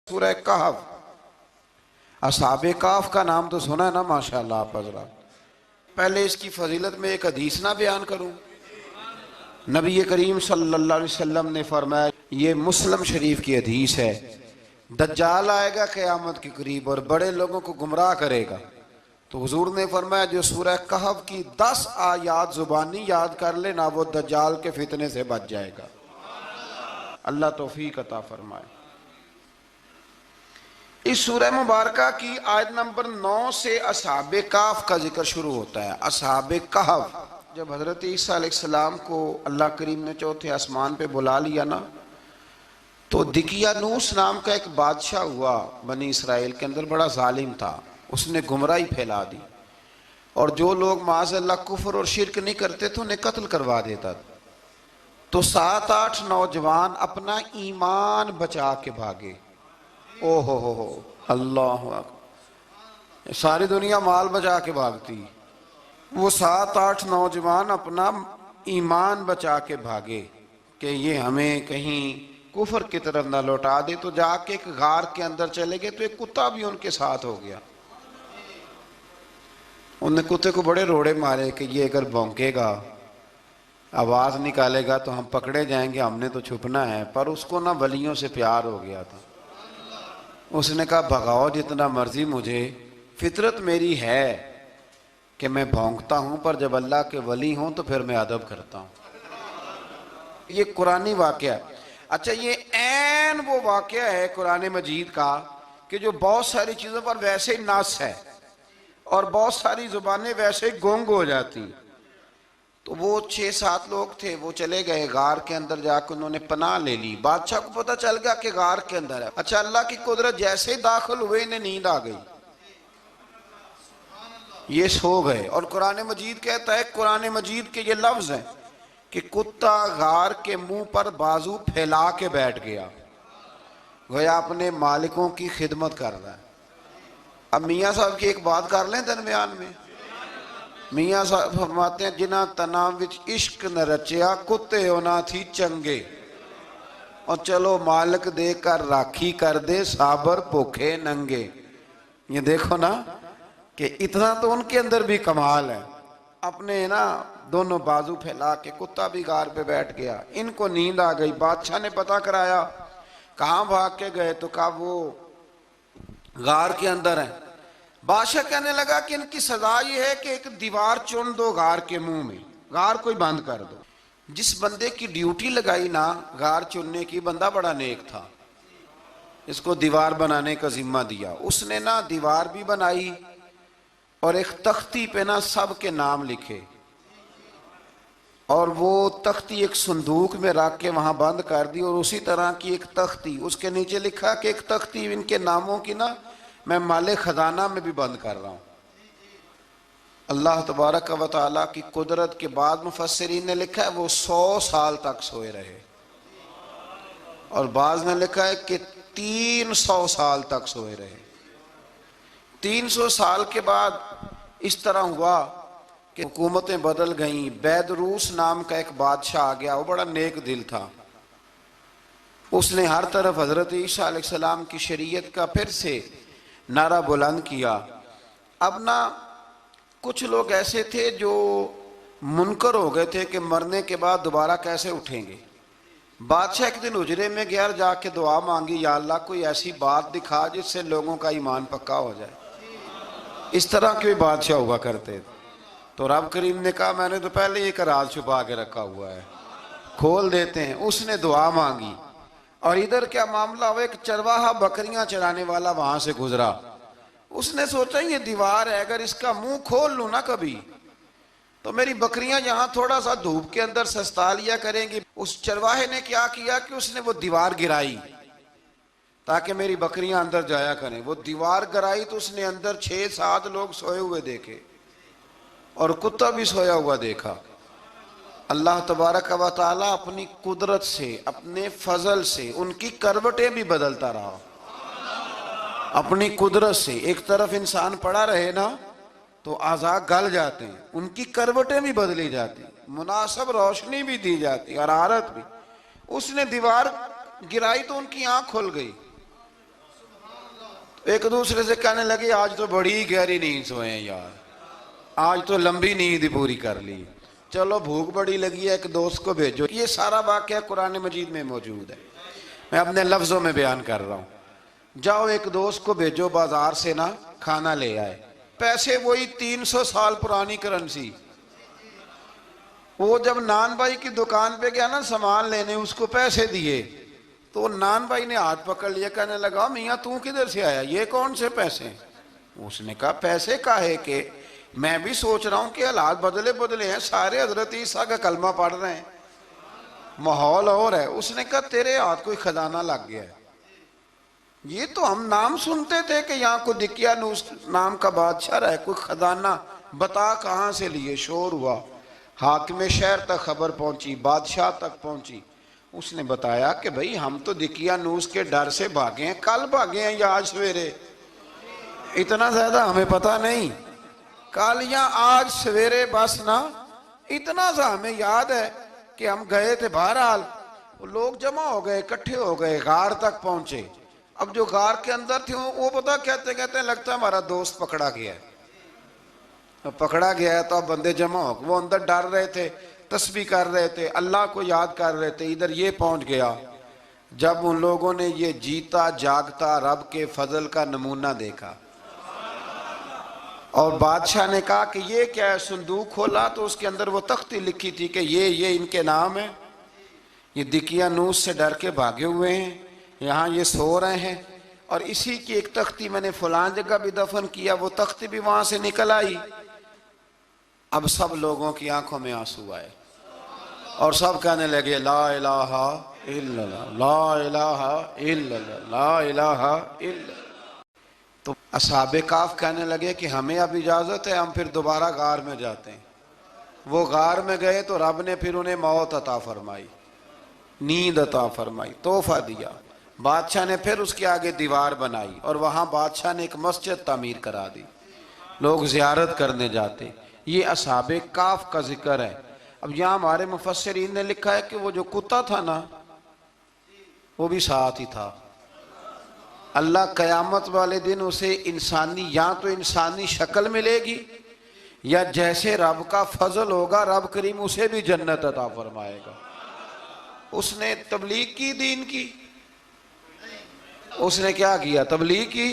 سورہ کہف. اصحاب کہف کا نام تو سنا ہے نا ماشاءاللہ آپ حضرات. پہلے اس کی فضیلت میں ایک حدیث نہ بیان کروں. نبی کریم صلی اللہ علیہ وسلم نے فرمایا، یہ مسلم شریف کی حدیث ہے، دجال آئے گا قیامت کے قریب اور بڑے لوگوں کو گمراہ کرے گا. تو حضور نے فرمایا جو سورہ کہف کی 10 آیات زبانی یاد کر لے نا، وہ دجال کے فتنے سے بچ جائے گا. اللہ توفیق عطا فرمائے. اس سورہ مبارکہ کی آیت نمبر 9 سے اصحاب کہف کا ذکر شروع ہوتا ہے. اصحاب کہف، جب حضرت عیسیٰ علیہ السلام کو اللہ کریم نے چوتھے آسمان پہ بلا لیا نا، تو دقیانوس نام کا ایک بادشاہ ہوا بنی اسرائیل کے اندر، بڑا ظالم تھا. اس نے گمراہی پھیلا دی، اور جو لوگ معاذ اللہ کفر اور شرک نہیں کرتے تھے انہیں قتل کروا دیتا تھا. تو 7-8 نوجوان اپنا ایمان بچا کے بھاگے. او ہو اللہ اکبر. ساری دنیا مال بچا کے بھاگتی، وہ 7-8 نوجوان اپنا ایمان بچا کے بھاگے کہ یہ ہمیں کہیں کفر کی طرف نہ لوٹا دے. تو جا کے ایک غار کے اندر چلے گئے تو ایک کتا بھی ان کے ساتھ ہو گیا. انہوں نے کتے کو بڑے روڑے مارے کہ یہ اگر بھونکے گا، آواز نکالے گا تو ہم پکڑے جائیں گے، ہم نے تو چھپنا ہے. پر اس کو نہ ولیوں سے پیار ہو گیا تھا. اس نے کہا بھگاؤ جتنا مرضی مجھے، فطرت میری ہے کہ میں بھونکتا ہوں، پر جب اللہ کے ولی ہوں تو پھر میں ادب کرتا ہوں. یہ قرآنی واقعہ ہے. اچھا، یہ عین وہ واقعہ ہے قرآن مجید کا کہ جو بہت ساری چیزوں پر ویسے ہی نص ہے اور بہت ساری زبانیں ویسے ہی گونگ ہو جاتی. تو وہ 6-7 لوگ تھے، وہ چلے گئے غار کے اندر، جا کے انہوں نے پناہ لے لی. بادشاہ کو پتہ چل گیا کہ غار کے اندر ہے. اچھا، اللہ کی قدرت، جیسے ہی داخل ہوئے انہیں نیند آ گئی، یہ سو گئے. اور قرآن مجید کہتا ہے، قرآن مجید کے یہ لفظ ہیں کہ کتا غار کے منہ پر بازو پھیلا کے بیٹھ گیا، گویا اپنے مالکوں کی خدمت کر رہا ہے. اب میاں صاحب کی ایک بات کر لیں درمیان میں. میاں صاحب فرماتے ہیں، جنہ تنا وچ عشق نہ رچیا، کتے ہونا تھی چنگے، اور چلو مالک دے کر راکھی کر دے، صابر بھوکے ننگے. یہ دیکھو نا کہ اتنا تو ان کے اندر بھی کمال ہے. اپنے نا دونوں بازو پھیلا کے، کتا بھی غار پہ بیٹھ گیا. ان کو نیند آ گئی. بادشاہ نے پتہ کرایا کہاں بھاگ کے گئے، تو کہا وہ غار کے اندر ہیں. بادشاہ کہنے لگا کہ ان کی سزا یہ ہے کہ ایک دیوار چن دو غار کے منہ میں، غار کوئی بند کر دو. جس بندے کی ڈیوٹی لگائی نا غار چننے کی، بندہ بڑا نیک تھا، اس کو دیوار بنانے کا ذمہ دیا. اس نے نا دیوار بھی بنائی اور ایک تختی پہ نا سب کے نام لکھے، اور وہ تختی ایک صندوق میں رکھ کے وہاں بند کر دی. اور اسی طرح کی ایک تختی اس کے نیچے لکھا کہ ایک تختی ان کے ناموں کی نا میں مال خزانہ میں بھی بند کر رہا ہوں. اللہ تبارک و تعالیٰ کی قدرت کے بعد مفسرین نے لکھا ہے وہ 100 سال تک سوئے رہے، اور بعض نے لکھا ہے کہ 300 سال تک سوئے رہے. 300 سال کے بعد اس طرح ہوا کہ حکومتیں بدل گئیں. بیدروس نام کا ایک بادشاہ آ گیا، وہ بڑا نیک دل تھا. اس نے ہر طرف حضرت عیسیٰ علیہ السلام کی شریعت کا پھر سے نعرہ بلند کیا. اب نا کچھ لوگ ایسے تھے جو منکر ہو گئے تھے کہ مرنے کے بعد دوبارہ کیسے اٹھیں گے. بادشاہ ایک دن حجرے میں گیا، جا کے دعا مانگی، یا اللہ کوئی ایسی بات دکھا جس سے لوگوں کا ایمان پکا ہو جائے. اس طرح کے بھی بادشاہ ہوا کرتے تھے. تو رب کریم نے کہا میں نے تو پہلے ایک راز چھپا کے رکھا ہوا ہے، کھول دیتے ہیں. اس نے دعا مانگی، اور ادھر کیا معاملہ ہوا، ایک چرواہا بکریاں چرانے والا وہاں سے گزرا. اس نے سوچا یہ دیوار ہے، اگر اس کا منہ کھول لوں نا کبھی تو میری بکریاں یہاں تھوڑا سا دھوپ کے اندر سستا لیا کریں گی. اس چرواہے نے کیا کیا کہ اس نے وہ دیوار گرائی تاکہ میری بکریاں اندر جایا کریں. وہ دیوار گرائی تو اس نے اندر 6-7 لوگ سوئے ہوئے دیکھے اور کتا بھی سویا ہوا دیکھا. اللہ تبارک و تعالیٰ اپنی قدرت سے، اپنے فضل سے ان کی کروٹیں بھی بدلتا رہا. اپنی قدرت سے ایک طرف انسان پڑا رہے نا تو اعضاء گل جاتے ہیں، ان کی کروٹیں بھی بدلی جاتی، مناسب روشنی بھی دی جاتی، حرارت بھی. اس نے دیوار گرائی تو ان کی آنکھ کھل گئی. ایک دوسرے سے کہنے لگے آج تو بڑی گہری نیند سوئے ہیں یار، آج تو لمبی نیند پوری کر لی، چلو بھوک بڑی لگی ہے ایک دوست کو بھیجو۔ یہ سارا واقعہ قرآن مجید میں موجود ہے، میں اپنے لفظوں میں بیان کر رہا ہوں۔ جاؤ ایک دوست کو بھیجو بازار سے نا کھانا لے آئے، پیسے وہی 300 سال پرانی کرنسی۔ وہ جب نان بھائی کی دکان پہ گیا نا سامان لینے، اس کو پیسے دیے تو نان بھائی نے ہاتھ پکڑ لیا، کہنے لگا میاں تو کدھر سے آیا، یہ کون سے پیسے؟ اس نے کہا پیسے کاہے کہ میں بھی سوچ رہا ہوں کہ حالات بدلے ہیں، سارے حضرت عیسیٰ کا کلمہ پڑھ رہے ہیں، ماحول اور ہے۔ اس نے کہا تیرے ہاتھ کوئی خزانہ لگ گیا ہے، یہ تو ہم نام سنتے تھے کہ یہاں کو دقیانوس نام کا بادشاہ رہے، کوئی خزانہ بتا کہاں سے لیے؟ شور ہوا، حاکم شہر تک خبر پہنچی، بادشاہ تک پہنچی۔ اس نے بتایا کہ بھئی ہم تو دقیانوس کے ڈر سے بھاگے ہیں، کل بھاگے ہیں یا آج سویرے، اتنا زیادہ ہمیں پتہ نہیں، کل یا آج سویرے بس نا، اتنا سا ہمیں یاد ہے کہ ہم گئے تھے۔ بہرحال لوگ جمع ہو گئے، اکٹھے ہو گئے، غار تک پہنچے۔ اب جو غار کے اندر تھے وہ پتہ کہتے کہتے لگتا ہے ہمارا دوست پکڑا گیا ہے، اب پکڑا گیا ہے تو اب بندے جمع ہو گئے، وہ اندر ڈر رہے تھے، تسبیح کر رہے تھے، اللہ کو یاد کر رہے تھے۔ ادھر یہ پہنچ گیا جب ان لوگوں نے یہ جیتا جاگتا رب کے فضل کا نمونہ دیکھا، اور بادشاہ نے کہا کہ یہ کیا ہے؟ صندوق کھولا تو اس کے اندر وہ تختی لکھی تھی کہ یہ ان کے نام ہے، یہ دقیانوس سے ڈر کے بھاگے ہوئے ہیں، یہاں یہ سو رہے ہیں، اور اسی کی ایک تختی میں نے فلان جگہ بھی دفن کیا، وہ تختی بھی وہاں سے نکل آئی۔ اب سب لوگوں کی آنکھوں میں آنسو آئے اور سب کہنے لگے لا الہ الا اللہ، لا الہ الا اللہ، لا الہ الا اللہ۔ تو اصحاب کہف کہنے لگے کہ ہمیں اب اجازت ہے، ہم پھر دوبارہ غار میں جاتے ہیں۔ وہ غار میں گئے تو رب نے پھر انہیں موت عطا فرمائی، نیند عطا فرمائی، تحفہ دیا۔ بادشاہ نے پھر اس کے آگے دیوار بنائی اور وہاں بادشاہ نے ایک مسجد تعمیر کرا دی، لوگ زیارت کرنے جاتے۔ یہ اصحاب کہف کا ذکر ہے۔ اب یہاں ہمارے مفسرین نے لکھا ہے کہ وہ جو کتا تھا نا وہ بھی ساتھ ہی تھا۔ اللہ قیامت والے دن اسے انسانی، یا تو انسانی شکل ملے گی یا جیسے رب کا فضل ہوگا رب کریم اسے بھی جنت عطا فرمائے گا۔ اس نے تبلیغ کی، دین کی، اس نے کیا کیا؟ تبلیغ کی،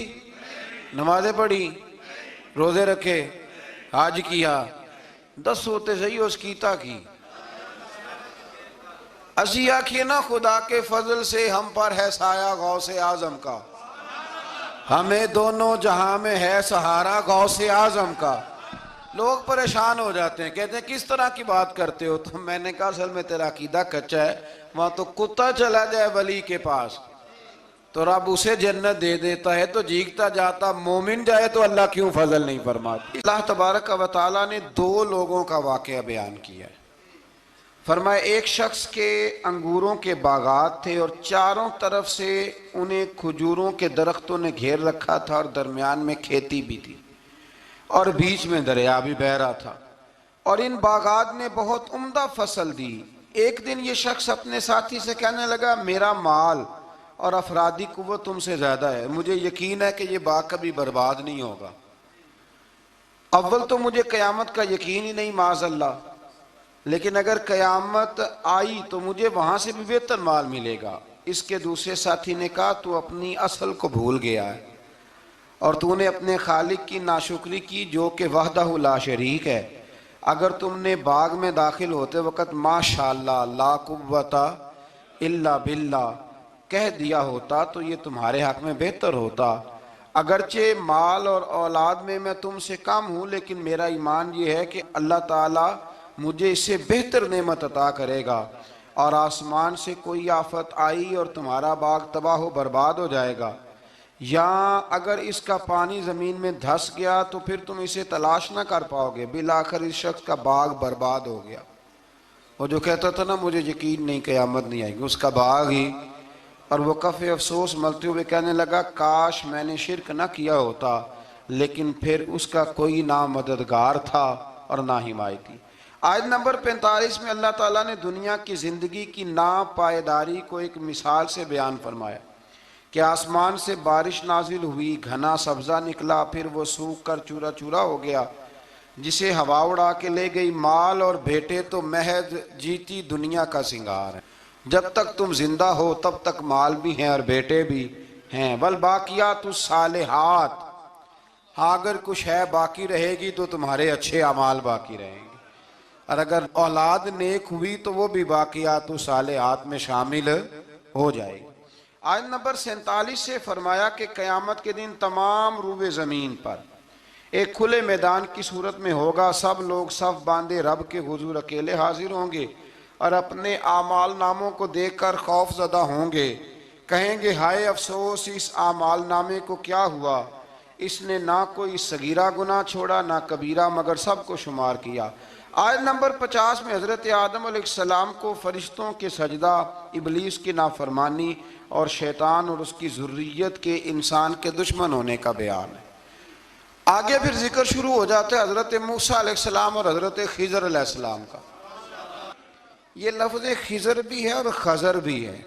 نمازیں پڑھی، روزے رکھے، حج کیا، 10 ہوتے صحیح اس کیتا کی۔ اسی آنکھیں نا خدا کے فضل سے ہم پر ہے سایہ غوث اعظم کا، ہمیں دونوں جہاں میں ہے سہارا غوث اعظم کا۔ لوگ پریشان ہو جاتے ہیں، کہتے ہیں کس طرح کی بات کرتے ہو؟ تو میں نے کہا اصل میں تیرا عقیدہ کچا ہے، وہاں تو کتا چلا جائے ولی کے پاس تو رب اسے جنت دے دیتا ہے، تو جیگتا جاتا مومن جائے تو اللہ کیوں فضل نہیں فرماتا؟ اللہ تبارک و تعالیٰ نے 2 لوگوں کا واقعہ بیان کیا ہے۔ فرمایا ایک شخص کے انگوروں کے باغات تھے اور چاروں طرف سے انہیں کھجوروں کے درختوں نے گھیر رکھا تھا، اور درمیان میں کھیتی بھی تھی اور بیچ میں دریا بھی بہہ رہا تھا، اور ان باغات نے بہت عمدہ فصل دی۔ ایک دن یہ شخص اپنے ساتھی سے کہنے لگا میرا مال اور افرادی قوت تم سے زیادہ ہے، مجھے یقین ہے کہ یہ باغ کبھی برباد نہیں ہوگا۔ اول تو مجھے قیامت کا یقین ہی نہیں معاذ اللہ، لیکن اگر قیامت آئی تو مجھے وہاں سے بھی بہتر مال ملے گا۔ اس کے دوسرے ساتھی نے کہا تو اپنی اصل کو بھول گیا ہے اور تو نے اپنے خالق کی ناشکری کی جو کہ وحدہ لا شریک ہے۔ اگر تم نے باغ میں داخل ہوتے وقت ماشاءاللہ لا قوت الا باللہ کہہ دیا ہوتا تو یہ تمہارے حق میں بہتر ہوتا۔ اگرچہ مال اور اولاد میں تم سے کم ہوں، لیکن میرا ایمان یہ ہے کہ اللہ تعالیٰ مجھے اس سے بہتر نعمت عطا کرے گا، اور آسمان سے کوئی آفت آئی اور تمہارا باغ تباہ و برباد ہو جائے گا، یا اگر اس کا پانی زمین میں دھس گیا تو پھر تم اسے تلاش نہ کر پاؤ گے۔ بالآخر اس شخص کا باغ برباد ہو گیا۔ وہ جو کہتا تھا نا مجھے یقین نہیں قیامت نہیں آئے گی، اس کا باغ ہی، اور وہ کف افسوس ملتے ہوئے کہنے لگا کاش میں نے شرک نہ کیا ہوتا، لیکن پھر اس کا کوئی نہ مددگار تھا اور نہ حمایتی۔ آیت نمبر 45 میں اللہ تعالیٰ نے دنیا کی زندگی کی ناپائیداری کو ایک مثال سے بیان فرمایا کہ آسمان سے بارش نازل ہوئی، گھنا سبزہ نکلا، پھر وہ سوکھ کر چورا چورا ہو گیا، جسے ہوا اڑا کے لے گئی۔ مال اور بیٹے تو محض جیتی دنیا کا سنگار ہے۔ جب تک تم زندہ ہو تب تک مال بھی ہیں اور بیٹے بھی ہیں۔ والباقیات الصالحات، ہاں اگر کچھ ہے باقی رہے گی تو تمہارے اچھے اعمال باقی رہیں گے، اور اگر اولاد نیک ہوئی تو وہ بھی باقیات الصالحات میں شامل ہو جائے گی۔ آیت نمبر 47 سے فرمایا کہ قیامت کے دن تمام روئے زمین پر ایک کھلے میدان کی صورت میں ہوگا، سب لوگ صف باندھے رب کے حضور اکیلے حاضر ہوں گے اور اپنے اعمال ناموں کو دیکھ کر خوف زدہ ہوں گے، کہیں گے ہائے افسوس اس اعمال نامے کو کیا ہوا، اس نے نہ کوئی صغیرہ گناہ چھوڑا نہ کبیرہ، مگر سب کو شمار کیا۔ آیت نمبر 50 میں حضرت آدم علیہ السلام کو فرشتوں کے سجدہ، ابلیس کی نافرمانی اور شیطان اور اس کی ذریت کے انسان کے دشمن ہونے کا بیان ہے۔ آگے پھر ذکر شروع ہو جاتا ہے حضرت موسیٰ علیہ السلام اور حضرت خضر علیہ السلام کا۔ یہ لفظ خضر بھی ہے اور خضر بھی ہے،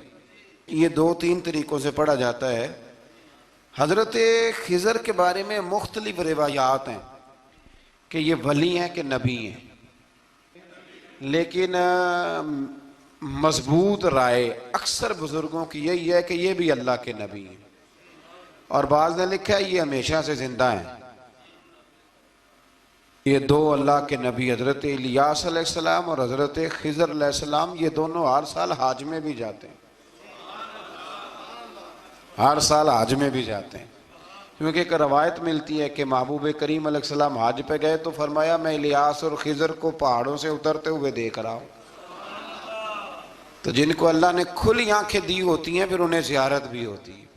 یہ دو تین طریقوں سے پڑھا جاتا ہے۔ حضرت خضر کے بارے میں مختلف روایات ہیں کہ یہ ولی ہیں کہ نبی ہیں، لیکن مضبوط رائے اکثر بزرگوں کی یہی ہے کہ یہ بھی اللہ کے نبی ہیں، اور بعض نے لکھا ہے یہ ہمیشہ سے زندہ ہیں۔ یہ دو اللہ کے نبی حضرت الیاس علیہ السلام اور حضرت خضر علیہ السلام، یہ دونوں ہر سال حج میں بھی جاتے ہیں، ہر سال حج میں بھی جاتے ہیں، کیونکہ ایک روایت ملتی ہے کہ محبوب کریم علیہ السلام حج پہ گئے تو فرمایا میں الیاس اور خضر کو پہاڑوں سے اترتے ہوئے دیکھ رہا ہوں۔ تو جن کو اللہ نے کھلی آنکھیں دی ہوتی ہیں پھر انہیں زیارت بھی ہوتی ہے۔